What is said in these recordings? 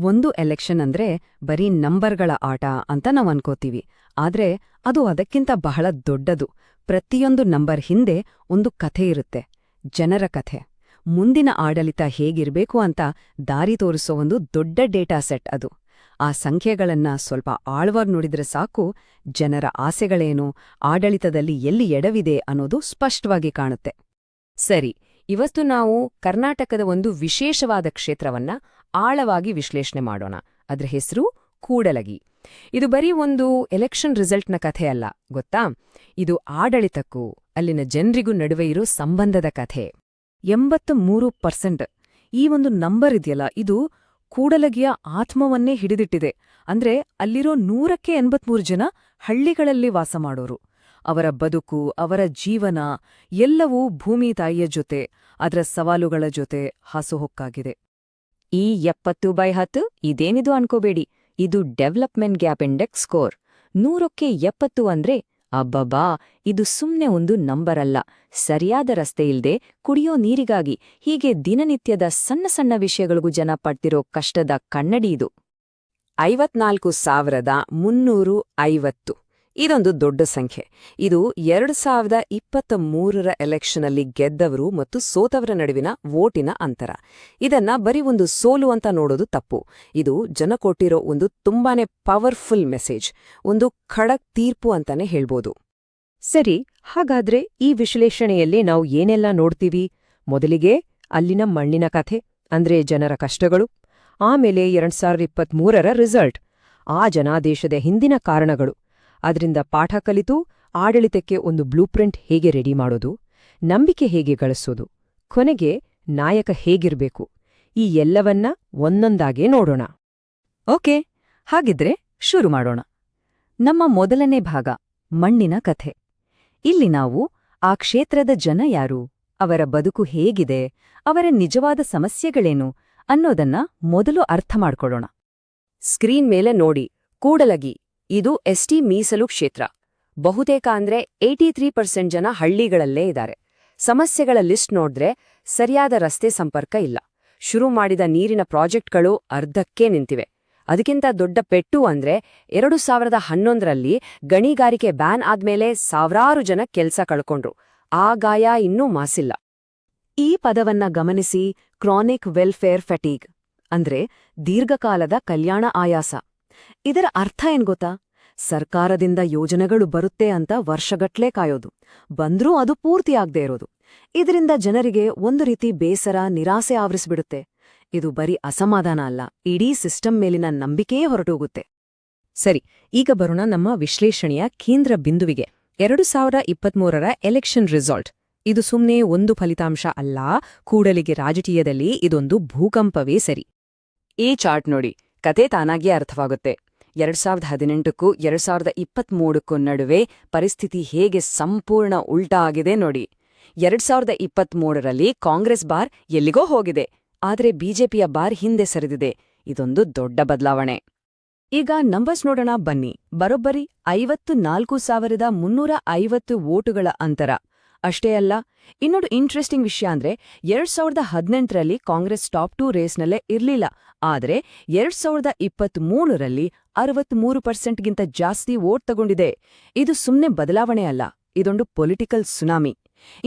ಒಂದು ಎಲೆಕ್ಷನ್ ಅಂದ್ರೆ ಬರೀ ನಂಬರ್ಗಳ ಆಟ ಅಂತ ನಾವ್ ಅನ್ಕೋತೀವಿ. ಆದ್ರೆ ಅದು ಅದಕ್ಕಿಂತ ಬಹಳ ದೊಡ್ಡದು. ಪ್ರತಿಯೊಂದು ನಂಬರ್ ಹಿಂದೆ ಒಂದು ಕಥೆ ಇರುತ್ತೆ, ಜನರ ಕಥೆ. ಮುಂದಿನ ಆಡಳಿತ ಹೇಗಿರ್ಬೇಕು ಅಂತ ದಾರಿ ತೋರಿಸೋ ಒಂದು ದೊಡ್ಡ ಡೇಟಾ ಸೆಟ್ ಅದು. ಆ ಸಂಖ್ಯೆಗಳನ್ನ ಸ್ವಲ್ಪ ಆಳವಾಗಿ ನೋಡಿದ್ರೆ ಸಾಕು, ಜನರ ಆಸೆಗಳೇನು, ಆಡಳಿತದಲ್ಲಿ ಎಲ್ಲಿ ಎಡವಿದೆ ಅನ್ನೋದು ಸ್ಪಷ್ಟವಾಗಿ ಕಾಣುತ್ತೆ. ಸರಿ, ಇವತ್ತು ನಾವು ಕರ್ನಾಟಕದ ಒಂದು ವಿಶೇಷವಾದ ಕ್ಷೇತ್ರವನ್ನ ಆಳವಾಗಿ ವಿಶ್ಲೇಷಣೆ ಮಾಡೋಣ. ಅದ್ರ ಹೆಸರು ಕೂಡಲಗಿ. ಇದು ಬರೀ ಒಂದು ಎಲೆಕ್ಷನ್ ರಿಸಲ್ಟ್ನ ಕಥೆ ಅಲ್ಲ, ಗೊತ್ತಾ? ಇದು ಆಡಳಿತಕ್ಕೂ ಅಲ್ಲಿನ ಜನರಿಗೂ ನಡುವೆ ಇರೋ ಸಂಬಂಧದ ಕಥೆ. 83% ಈ ಒಂದು ನಂಬರ್ ಇದೆಯಲ್ಲ, ಇದು ಕೂಡಲಗಿಯ ಆತ್ಮವನ್ನೇ ಹಿಡಿದಿಟ್ಟಿದೆ. ಅಂದ್ರೆ ಅಲ್ಲಿರೋ 183 ಜನ ಹಳ್ಳಿಗಳಲ್ಲಿ ವಾಸ ಮಾಡೋರು. ಅವರ ಬದುಕು, ಅವರ ಜೀವನ ಎಲ್ಲವೂ ಭೂಮಿ ತಾಯಿಯ ಜೊತೆ, ಅದರ ಸವಾಲುಗಳ ಜೊತೆ ಹಾಸುಹೊಕ್ಕಾಗಿದೆ. ಈ 70/10 ಇದೇನಿದು ಅನ್ಕೋಬೇಡಿ, ಇದು ಡೆವಲಪ್ಮೆಂಟ್ ಗ್ಯಾಪ್ ಇಂಡೆಕ್ಸ್ ಸ್ಕೋರ್. 100ಕ್ಕೆ 70 ಅಂದ್ರೆ ಅಬ್ಬಬ್ಬಾ, ಇದು ಸುಮ್ನೆ ಒಂದು ನಂಬರ್ ಅಲ್ಲ. ಸರಿಯಾದ ರಸ್ತೆ ಇಲ್ದೆ, ಕುಡಿಯೋ ನೀರಿಗಾಗಿ, ಹೀಗೆ ದಿನನಿತ್ಯದ ಸಣ್ಣ ಸಣ್ಣ ವಿಷಯಗಳಿಗೂ ಜನ ಪಡ್ತಿರೋ ಕಷ್ಟದ ಕನ್ನಡಿ ಇದು. 54,350 ಇದೊಂದು ದೊಡ್ಡ ಸಂಖ್ಯೆ. ಇದು 2023ರ ಎಲೆಕ್ಷನಲ್ಲಿ ಗೆದ್ದವರು ಮತ್ತು ಸೋತವರ ನಡುವಿನ ವೋಟಿನ ಅಂತರ. ಇದನ್ನ ಬರೀ ಒಂದು ಸೋಲು ಅಂತ ನೋಡೋದು ತಪ್ಪು. ಇದು ಜನ ಕೊಟ್ಟಿರೋ ಒಂದು ತುಂಬಾನೇ ಪವರ್ಫುಲ್ ಮೆಸೇಜ್, ಒಂದು ಖಡಕ್ ತೀರ್ಪು ಅಂತಾನೆ ಹೇಳ್ಬೋದು. ಸರಿ, ಹಾಗಾದ್ರೆ ಈ ವಿಶ್ಲೇಷಣೆಯಲ್ಲಿ ನಾವು ಏನೆಲ್ಲ ನೋಡ್ತೀವಿ? ಮೊದಲಿಗೆ ಅಲ್ಲಿನ ಮಣ್ಣಿನ ಕಥೆ, ಅಂದ್ರೆ ಜನರ ಕಷ್ಟಗಳು. ಆಮೇಲೆ 2023ರ ರಿಸಲ್ಟ್, ಆ ಜನಾದೇಶದ ಹಿಂದಿನ ಕಾರಣಗಳು. ಅದರಿಂದ ಪಾಠ ಕಲಿತು ಆಡಳಿತಕ್ಕೆ ಒಂದು ಬ್ಲೂಪ್ರಿಂಟ್ ಹೇಗೆ ರೆಡಿ ಮಾಡೋದು, ನಂಬಿಕೆ ಹೇಗೆ ಗಳಿಸೋದು, ಕೊನೆಗೆ ನಾಯಕ ಹೇಗಿರ್ಬೇಕು, ಈ ಎಲ್ಲವನ್ನ ಒಂದೊಂದಾಗೇ ನೋಡೋಣ. ಓಕೆ, ಹಾಗಿದ್ರೆ ಶುರು ಮಾಡೋಣ. ನಮ್ಮ ಮೊದಲನೇ ಭಾಗ, ಮಣ್ಣಿನ ಕಥೆ. ಇಲ್ಲಿ ನಾವು ಆ ಕ್ಷೇತ್ರದ ಜನ ಯಾರು, ಅವರ ಬದುಕು ಹೇಗಿದೆ, ಅವರ ನಿಜವಾದ ಸಮಸ್ಯೆಗಳೇನು ಅನ್ನೋದನ್ನ ಮೊದಲು ಅರ್ಥ ಮಾಡ್ಕೊಳ್ಳೋಣ. ಸ್ಕ್ರೀನ್ ಮೇಲೆ ನೋಡಿ, ಕೂಡಲಗಿ ಇದು ಎಸ್ಟಿ ಮೀಸಲು ಕ್ಷೇತ್ರ. ಬಹುತೇಕ ಅಂದ್ರೆ 83% ಜನ ಹಳ್ಳಿಗಳಲ್ಲೇ ಇದ್ದಾರೆ. ಸಮಸ್ಯೆಗಳ ಲಿಸ್ಟ್ ನೋಡಿದ್ರೆ ಸರಿಯಾದ ರಸ್ತೆ ಸಂಪರ್ಕ ಇಲ್ಲ, ಶುರು ಮಾಡಿದ ನೀರಿನ ಪ್ರಾಜೆಕ್ಟ್ಗಳು ಅರ್ಧಕ್ಕೇ ನಿಂತಿವೆ. ಅದಕ್ಕಿಂತ ದೊಡ್ಡ ಪೆಟ್ಟು ಅಂದ್ರೆ 2011ರಲ್ಲಿ ಗಣಿಗಾರಿಕೆ ಬ್ಯಾನ್ ಆದ್ಮೇಲೆ ಸಾವಿರಾರು ಜನ ಕೆಲ್ಸ ಕಳ್ಕೊಂಡ್ರು. ಆ ಗಾಯ ಇನ್ನೂ ಮಾಸಿಲ್ಲ. ಈ ಪದವನ್ನ ಗಮನಿಸಿ, ಕ್ರಾನಿಕ್ ವೆಲ್ಫೇರ್ ಫೆಟೀಗ್ ಅಂದ್ರೆ ದೀರ್ಘಕಾಲದ ಕಲ್ಯಾಣ ಆಯಾಸ. ಇದರ ಅರ್ಥ ಏನ್ ಗೊತ್ತಾ? ಸರ್ಕಾರದಿಂದ ಯೋಜನೆಗಳು ಬರುತ್ತೆ ಅಂತ ವರ್ಷಗಟ್ಲೆ ಕಾಯೋದು, ಬಂದ್ರೂ ಅದು ಪೂರ್ತಿಯಾಗ್ದೇ ಇರೋದು. ಇದರಿಂದ ಜನರಿಗೆ ಒಂದು ರೀತಿ ಬೇಸರ, ನಿರಾಸೆ ಆವರಿಸ್ಬಿಡುತ್ತೆ. ಇದು ಬರೀ ಅಸಮಾಧಾನ ಅಲ್ಲ, ಇಡೀ ಸಿಸ್ಟಮ್ ಮೇಲಿನ ನಂಬಿಕೆಯೇ ಹೊರಟೋಗುತ್ತೆ. ಸರಿ, ಈಗ ಬರೋಣ ನಮ್ಮ ವಿಶ್ಲೇಷಣೆಯ ಕೇಂದ್ರ ಬಿಂದುವಿಗೆ. 2023ರ ಎಲೆಕ್ಷನ್ ರಿಸಲ್ಟ್. ಇದು ಸುಮ್ನೆ ಒಂದು ಫಲಿತಾಂಶ ಅಲ್ಲ, ಕೂಡಲಿಗೆ ರಾಜಕೀಯದಲ್ಲಿ ಇದೊಂದು ಭೂಕಂಪವೇ ಸರಿ. ಈ ಚಾರ್ಟ್ ನೋಡಿ, ಕತೆ ತಾನಾಗಿಯೇ ಅರ್ಥವಾಗುತ್ತೆ. 2018ಕ್ಕೂ 2023ಕ್ಕೂ ನಡುವೆ ಪರಿಸ್ಥಿತಿ ಹೇಗೆ ಸಂಪೂರ್ಣ ಉಲ್ಟಾ ಆಗಿದೆ ನೋಡಿ. 2023ರಲ್ಲಿ ಕಾಂಗ್ರೆಸ್ ಬಾರ್ ಎಲ್ಲಿಗೋ ಹೋಗಿದೆ, ಆದ್ರೆ ಬಿಜೆಪಿಯ ಬಾರ್ ಹಿಂದೆ ಸರಿದಿದೆ. ಇದೊಂದು ದೊಡ್ಡ ಬದಲಾವಣೆ. ಈಗ ನಂಬರ್ಸ್ ನೋಡೋಣ ಬನ್ನಿ. ಬರೋಬ್ಬರಿ 54,350 ವೋಟುಗಳ ಅಂತರ. ಅಷ್ಟೇ ಅಲ್ಲ, ಇನ್ನೊಂದು ಇಂಟ್ರೆಸ್ಟಿಂಗ್ ವಿಷಯ ಅಂದ್ರೆ 2018ರಲ್ಲಿ ಕಾಂಗ್ರೆಸ್ ಟಾಪ್ 2 ರೇಸ್ನಲ್ಲೇ ಇರ್ಲಿಲ್ಲ. ಆದ್ರೆ 2023ರಲ್ಲಿ 63%ಗಿಂತ ಜಾಸ್ತಿ ವೋಟ್ ತಗೊಂಡಿದೆ. ಇದು ಸುಮ್ನೆ ಬದಲಾವಣೆ ಅಲ್ಲ, ಇದೊಂದು ಪೊಲಿಟಿಕಲ್ ಸುನಾಮಿ.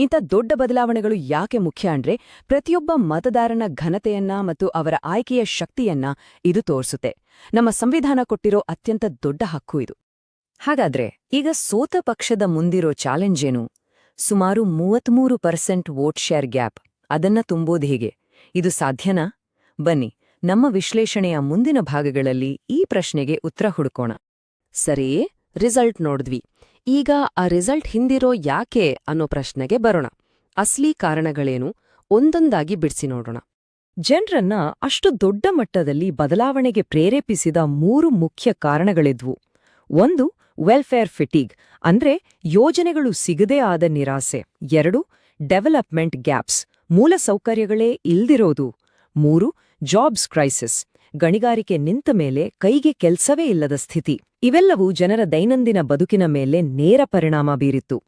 ಇಂಥ ದೊಡ್ಡ ಬದಲಾವಣೆಗಳು ಯಾಕೆ ಮುಖ್ಯ ಅಂದ್ರೆ, ಪ್ರತಿಯೊಬ್ಬ ಮತದಾರನ ಘನತೆಯನ್ನ ಮತ್ತು ಅವರ ಆಯ್ಕೆಯ ಶಕ್ತಿಯನ್ನ ಇದು ತೋರಿಸುತ್ತೆ. ನಮ್ಮ ಸಂವಿಧಾನ ಕೊಟ್ಟಿರೋ ಅತ್ಯಂತ ದೊಡ್ಡ ಹಕ್ಕು ಇದು. ಹಾಗಾದ್ರೆ ಈಗ ಸೋತ ಪಕ್ಷದ ಮುಂದಿರೋ ಚಾಲೆಂಜ್ ಏನು? ಸುಮಾರು 33% ವೋಟ್ ಶೇರ್ ಗ್ಯಾಪ್. ಅದನ್ನ ತುಂಬೋದು ಹೇಗೆ? ಇದು ಸಾಧ್ಯನಾ? ಬನ್ನಿ, ನಮ್ಮ ವಿಶ್ಲೇಷಣೆಯ ಮುಂದಿನ ಭಾಗಗಳಲ್ಲಿ ಈ ಪ್ರಶ್ನೆಗೆ ಉತ್ತರ ಹುಡುಕೋಣ. ಸರಿ, ರಿಸಲ್ಟ್ ನೋಡಿದ್ವಿ. ಈಗ ಆ ರಿಸಲ್ಟ್ ಹಿಂದಿರೋ ಯಾಕೆ ಅನ್ನೋ ಪ್ರಶ್ನೆಗೆ ಬರೋಣ. ಅಸ್ಲಿ ಕಾರಣಗಳೇನು ಒಂದೊಂದಾಗಿ ಬಿಡಿಸಿ ನೋಡೋಣ. ಜನರನ್ನ ಅಷ್ಟು ದೊಡ್ಡ ಮಟ್ಟದಲ್ಲಿ ಬದಲಾವಣೆಗೆ ಪ್ರೇರೇಪಿಸಿದ 3 ಮುಖ್ಯ ಕಾರಣಗಳಿದ್ವು. ಒಂದು, ವೆಲ್ಫೇರ್ ಫಿಟೀಗ್, ಅಂದ್ರೆ ಯೋಜನೆಗಳು ಸಿಗದೇ ಆದ ನಿರಾಸೆ. 2, ಡೆವಲಪ್ಮೆಂಟ್ ಗ್ಯಾಪ್ಸ್, ಮೂಲಸೌಕರ್ಯಗಳೇ ಇಲ್ದಿರೋದು. 3, ಜಾಬ್ಸ್ ಕ್ರೈಸಿಸ್, ಗಣಿಗಾರಿಕೆ ನಿಂತ ಮೇಲೆ ಕೈಗೆ ಕೆಲ್ಸವೇ ಇಲ್ಲದ ಸ್ಥಿತಿ. ಇವೆಲ್ಲವೂ ಜನರ ದೈನಂದಿನ ಬದುಕಿನ ಮೇಲೆ ನೇರ ಪರಿಣಾಮ ಬೀರಿತ್ತು.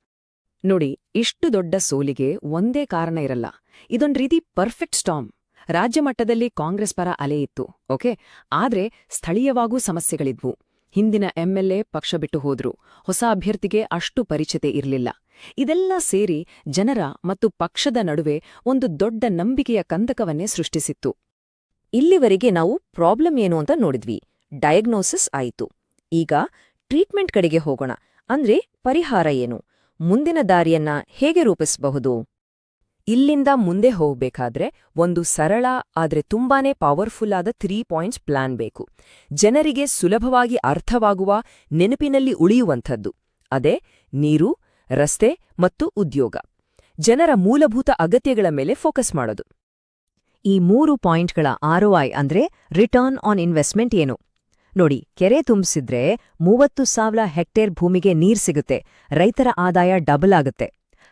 ನೋಡಿ, ಇಷ್ಟು ದೊಡ್ಡ ಸೋಲಿಗೆ ಒಂದೇ ಕಾರಣ ಇರಲ್ಲ. ಇದೊಂದ್ ರೀತಿ ಪರ್ಫೆಕ್ಟ್ ಸ್ಟಾರ್ಮ್. ರಾಜ್ಯ ಮಟ್ಟದಲ್ಲಿ ಕಾಂಗ್ರೆಸ್ ಪರ ಅಲೆ ಇತ್ತು, ಓಕೆ. ಆದ್ರೆ ಸ್ಥಳೀಯವಾಗೂ ಸಮಸ್ಯೆಗಳಿದ್ವು. ಹಿಂದಿನ ಎಂಎಲ್ಎ ಪಕ್ಷ ಬಿಟ್ಟು ಹೋದ್ರು, ಹೊಸ ಅಭ್ಯರ್ಥಿಗೆ ಅಷ್ಟು ಪರಿಚಿತೆ ಇರಲಿಲ್ಲ. ಇದೆಲ್ಲ ಸೇರಿ ಜನರ ಮತ್ತು ಪಕ್ಷದ ನಡುವೆ ಒಂದು ದೊಡ್ಡ ನಂಬಿಕೆಯ ಕಂದಕವನ್ನೇ ಸೃಷ್ಟಿಸಿತ್ತು. ಇಲ್ಲಿವರೆಗೆ ನಾವು ಪ್ರಾಬ್ಲಮ್ ಏನು ಅಂತ ನೋಡಿದ್ವಿ, ಡಯಾಗ್ನೋಸಿಸ್ ಆಯಿತು. ಈಗ ಟ್ರೀಟ್ಮೆಂಟ್ ಕಡೆಗೆ ಹೋಗೋಣ. ಅಂದ್ರೆ ಪರಿಹಾರ ಏನು, ಮುಂದಿನ ದಾರಿಯನ್ನ ಹೇಗೆ ರೂಪಿಸಬಹುದು? ಇಲ್ಲಿಂದ ಮುಂದೆ ಹೋಗ್ಬೇಕಾದ್ರೆ ಒಂದು ಸರಳ ಆದ್ರೆ ತುಂಬಾನೇ ಪವರ್ಫುಲ್ ಆದ 3 ಪಾಯಿಂಟ್ಸ್ ಪ್ಲಾನ್ ಬೇಕು. ಜನರಿಗೆ ಸುಲಭವಾಗಿ ಅರ್ಥವಾಗುವ, ನೆನಪಿನಲ್ಲಿ ಉಳಿಯುವಂಥದ್ದು. ಅದೇ ನೀರು, ರಸ್ತೆ ಮತ್ತು ಉದ್ಯೋಗ. ಜನರ ಮೂಲಭೂತ ಅಗತ್ಯಗಳ ಮೇಲೆ ಫೋಕಸ್ ಮಾಡೋದು. ಈ 3 ಪಾಯಿಂಟ್ಗಳ ROI ಅಂದ್ರೆ ರಿಟರ್ನ್ ಆನ್ ಇನ್ವೆಸ್ಟ್ಮೆಂಟ್ ಏನು? ನೋಡಿ, ಕೆರೆ ತುಂಬಿಸಿದ್ರೆ 30,000 ಹೆಕ್ಟೇರ್ ಭೂಮಿಗೆ ನೀರ್ ಸಿಗುತ್ತೆ, ರೈತರ ಆದಾಯ ಡಬಲ್ ಆಗುತ್ತೆ.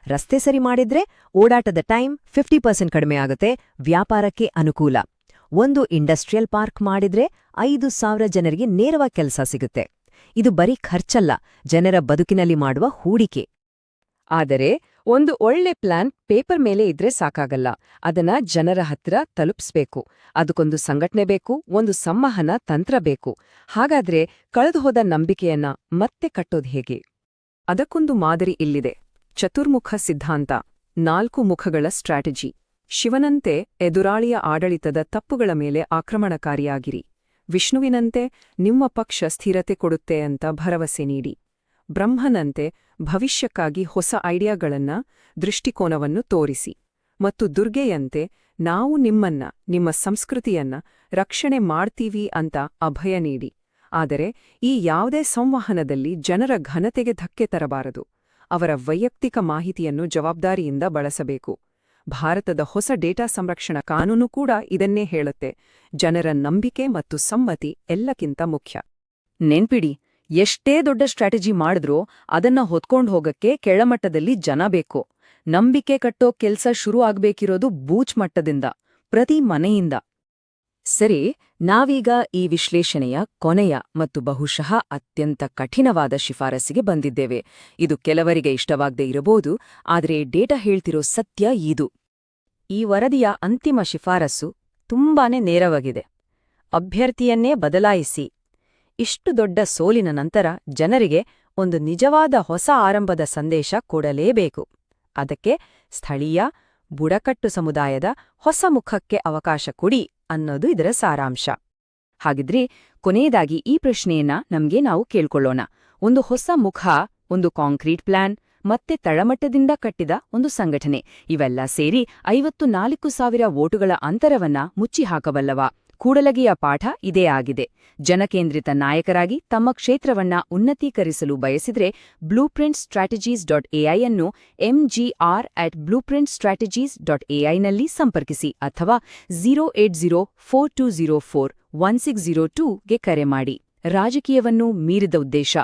ರಸ್ತೆ ಸರಿ ಮಾಡಿದ್ರೆ ಓಡಾಟದ ಟೈಮ್ 50% ಕಡಿಮೆ ಆಗುತ್ತೆ, ವ್ಯಾಪಾರಕ್ಕೆ ಅನುಕೂಲ. ಒಂದು ಇಂಡಸ್ಟ್ರಿಯಲ್ ಪಾರ್ಕ್ ಮಾಡಿದ್ರೆ 5,000 ಜನರಿಗೆ ನೇರವಾಗಿ ಕೆಲಸ ಸಿಗುತ್ತೆ. ಇದು ಬರೀ ಖರ್ಚಲ್ಲ, ಜನರ ಬದುಕಿನಲ್ಲಿ ಮಾಡುವ ಹೂಡಿಕೆ. ಆದರೆ ಒಂದು ಒಳ್ಳೆ ಪ್ಲಾನ್ ಪೇಪರ್ ಮೇಲೆ ಇದ್ರೆ ಸಾಕಾಗಲ್ಲ, ಅದನ್ನ ಜನರ ಹತ್ರ ತಲುಪಿಸ್ಬೇಕು. ಅದಕ್ಕೊಂದು ಸಂಘಟನೆ ಬೇಕು, ಒಂದು ಸಂವಹನ ತಂತ್ರ ಬೇಕು. ಹಾಗಾದ್ರೆ ಕಳೆದುಹೋದ ನಂಬಿಕೆಯನ್ನ ಮತ್ತೆ ಕಟ್ಟೋದು ಹೇಗೆ? ಅದಕ್ಕೊಂದು ಮಾದರಿ ಇಲ್ಲಿದೆ, ಚತುರ್ಮುಖ ಸಿದ್ಧಾಂತ, 4 ಮುಖಗಳ ಸ್ಟ್ರಾಟಜಿ. ಶಿವನಂತೆ ಎದುರಾಳಿಯ ಆಡಳಿತದ ತಪ್ಪುಗಳ ಮೇಲೆ ಆಕ್ರಮಣಕಾರಿಯಾಗಿರಿ. ವಿಷ್ಣುವಿನಂತೆ ನಿಮ್ಮ ಪಕ್ಷ ಸ್ಥಿರತೆ ಕೊಡುತ್ತೆ ಅಂತ ಭರವಸೆ ನೀಡಿ. ಬ್ರಹ್ಮನಂತೆ ಭವಿಷ್ಯಕ್ಕಾಗಿ ಹೊಸ ಐಡಿಯಾಗಳನ್ನ, ದೃಷ್ಟಿಕೋನವನ್ನು ತೋರಿಸಿ. ಮತ್ತು ದುರ್ಗೆಯಂತೆ ನಾವು ನಿಮ್ಮನ್ನ, ನಿಮ್ಮ ಸಂಸ್ಕೃತಿಯನ್ನ ರಕ್ಷಣೆ ಮಾಡ್ತೀವಿ ಅಂತ ಅಭಯ ನೀಡಿ. ಆದರೆ ಈ ಯಾವುದೇ ಸಂವಹನದಲ್ಲಿ ಜನರ ಘನತೆಗೆ ಧಕ್ಕೆ ತರಬಾರದು. ಅವರ ವೈಯಕ್ತಿಕ ಮಾಹಿತಿಯನ್ನು ಜವಾಬ್ದಾರಿಯಿಂದ ಬಳಸಬೇಕು. ಭಾರತದ ಹೊಸ ಡೇಟಾ ಸಂರಕ್ಷಣಾ ಕಾನೂನು ಕೂಡ ಇದನ್ನೇ ಹೇಳುತ್ತೆ. ಜನರ ನಂಬಿಕೆ ಮತ್ತು ಸಮ್ಮತಿ ಎಲ್ಲಕ್ಕಿಂತ ಮುಖ್ಯ. ನೆನ್ಪಿಡಿ, ಎಷ್ಟೇ ದೊಡ್ಡ ಸ್ಟ್ರಾಟಜಿ ಮಾಡಿದ್ರೂ ಅದನ್ನ ಹೊತ್ಕೊಂಡ್ ಹೋಗಕ್ಕೆ ಕೆಳಮಟ್ಟದಲ್ಲಿ ಜನ ಬೇಕು. ನಂಬಿಕೆ ಕಟ್ಟೋ ಕೆಲ್ಸ ಶುರು ಆಗ್ಬೇಕಿರೋದು ಬೂಚ್ ಮಟ್ಟದಿಂದ, ಪ್ರತಿ ಮನೆಯಿಂದ. ಸರಿ, ನಾವೀಗ ಈ ವಿಶ್ಲೇಷಣೆಯ ಕೊನೆಯ ಮತ್ತು ಬಹುಶಃ ಅತ್ಯಂತ ಕಠಿಣವಾದ ಶಿಫಾರಸಿಗೆ ಬಂದಿದ್ದೇವೆ. ಇದು ಕೆಲವರಿಗೆ ಇಷ್ಟವಾಗದೇ ಇರಬಹುದು, ಆದರೆ ಡೇಟಾ ಹೇಳ್ತಿರೋ ಸತ್ಯ ಇದು. ಈ ವರದಿಯ ಅಂತಿಮ ಶಿಫಾರಸು ತುಂಬಾನೇ ನೇರವಾಗಿದೆ. ಅಭ್ಯರ್ಥಿಯನ್ನೇ ಬದಲಾಯಿಸಿ. ಇಷ್ಟು ದೊಡ್ಡ ಸೋಲಿನ ನಂತರ ಜನರಿಗೆ ಒಂದು ನಿಜವಾದ ಹೊಸ ಆರಂಭದ ಸಂದೇಶ ಕೊಡಲೇಬೇಕು. ಅದಕ್ಕೆ ಸ್ಥಳೀಯ, ಬುಡಕಟ್ಟು ಸಮುದಾಯದ ಹೊಸ ಮುಖಕ್ಕೆ ಅವಕಾಶ ಕೊಡಿ ಅನ್ನೋದು ಇದರ ಸಾರಾಂಶ. ಹಾಗಿದ್ರೆ ಕೊನೆಯದಾಗಿ ಈ ಪ್ರಶ್ನೆಯನ್ನ ನಮ್ಗೆ ನಾವು ಕೇಳ್ಕೊಳ್ಳೋಣ. ಒಂದು ಹೊಸ ಮುಖ, ಒಂದು ಕಾಂಕ್ರೀಟ್ ಪ್ಲಾನ್, ಮತ್ತೆ ತಳಮಟ್ಟದಿಂದ ಕಟ್ಟಿದ ಒಂದು ಸಂಘಟನೆ, ಇವೆಲ್ಲ ಸೇರಿ 54,000 ವೋಟುಗಳ ಅಂತರವನ್ನ ಮುಚ್ಚಿಹಾಕಬಲ್ಲವಾ? ಕೂಡಲಗಿಯ ಪಾಠ ಇದೇ ಆಗಿದೆ. ಜನಕೇಂದ್ರಿತ ನಾಯಕರಾಗಿ ತಮ್ಮ ಕ್ಷೇತ್ರವನ್ನ ಉನ್ನತೀಕರಿಸಲು ಬಯಸಿದ್ರೆ blueprintstrategies.ai ಅನ್ನು mgr@blueprintstrategies.ai ನಲ್ಲಿ ಸಂಪರ್ಕಿಸಿ ಅಥವಾ 08042041602 ಗೆ ಕರೆ ಮಾಡಿ. ರಾಜಕೀಯವನ್ನು ಮೀರಿದ ಉದ್ದೇಶ